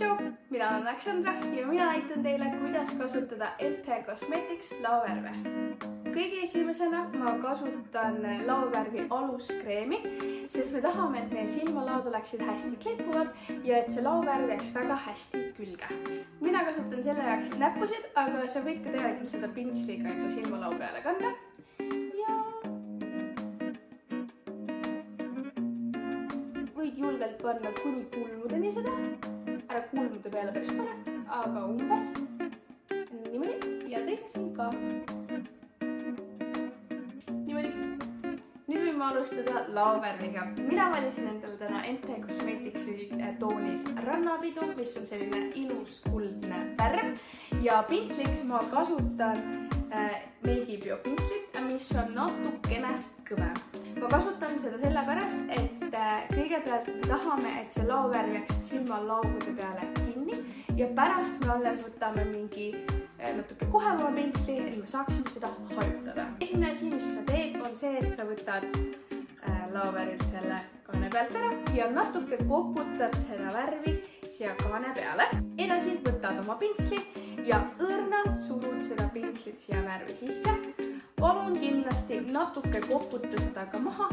Tšau, mina olen Aleksandra ja mina näitan teile, kuidas kasutada MP Cosmetics laovärve. Kõige esimesena ma kasutan laovärvi aluskreemi, sest me tahame, et meie silmalaud oleksid hästi klippuvad ja et see laovärv jääks väga hästi külge. Mina kasutan selle jaoks näppusid, aga sa võid ka tegelikult seda pintsliga enda silmalau peale kanda. Võid julgelt panna kuni kulmudeni seda. Ära kulmude peale päris pane, aga umbes. Niimoodi. Ja teine siin ka. Niimoodi. Nüüd võime alustada laovärviga. Mina valisin endale täna MP Cosmeticsi toonis rannapidu, mis on selline ilus kuldne värv. Ja pintsliks ma kasutan Meigi Bio pinslit, mis on natukene kõvem. Ma kasutan seda sellepärast, et kõigepealt me tahame, et see laovärv jääks silmalaugude peale kinni ja pärast me alles võtame mingi natuke kohema pintsli, et me saaksime seda hajutada. Esimene asi, mis sa teed, on see, et sa võtad laovärvilt selle kaane pealt ära ja natuke koputad seda värvi siia kaane peale. Edasi võtad oma pintsli ja õrnalt surud seda pintslit siia värvi sisse. Palun kindlasti natuke koputa seda ka maha,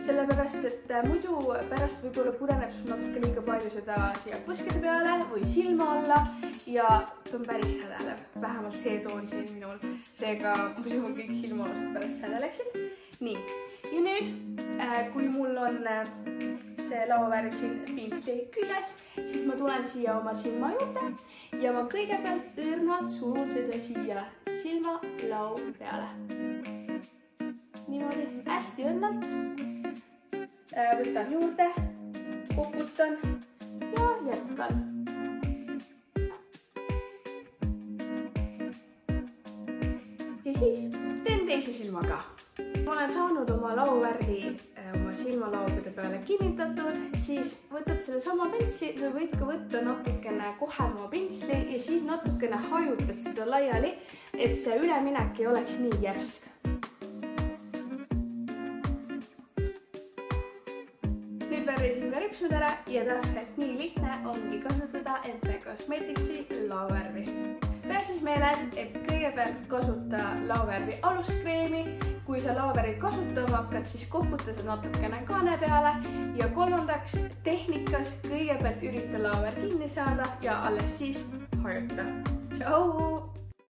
sellepärast, et muidu pärast võib-olla pudeneb sul natuke liiga palju seda siia põskede peale või silma alla ja see on päris sädelev. Vähemalt see toon siin minul. Seega mul kõik silmaolused pärast sädeleksid. Nii, ja nüüd, kui mul on see laovärv siin pintsli küljes, siis ma tulen siia oma silma juurde ja ma kõigepealt õrnalt surun seda siia silmalau peale. Niimoodi hästi õrnalt. Võtan juurde, koputan ja jätkan. Ja siis teen teise silmaga. Ma olen saanud oma lauvärvi oma silmalaugude peale kinnitatud, siis võtad selle sama pintsli või võid ka võtta natukene kohema pintsli ja siis natukene hajutad seda laiali, et see üleminek ei oleks nii järsk. Nüüd värvisin ka ripsud ära ja täpselt nii lihtne ongi kasutada MP Cosmeticsi laovärvi. Pea siis meeles, et kõigepealt kasuta laovärvi aluskreemi. Kui sa laovärvi kasutama hakkad, siis koputa sa natukene kaane peale ja kolmandaks tehnikas kõigepealt ürita laovärv kinni saada ja alles siis hajuta. Tšau!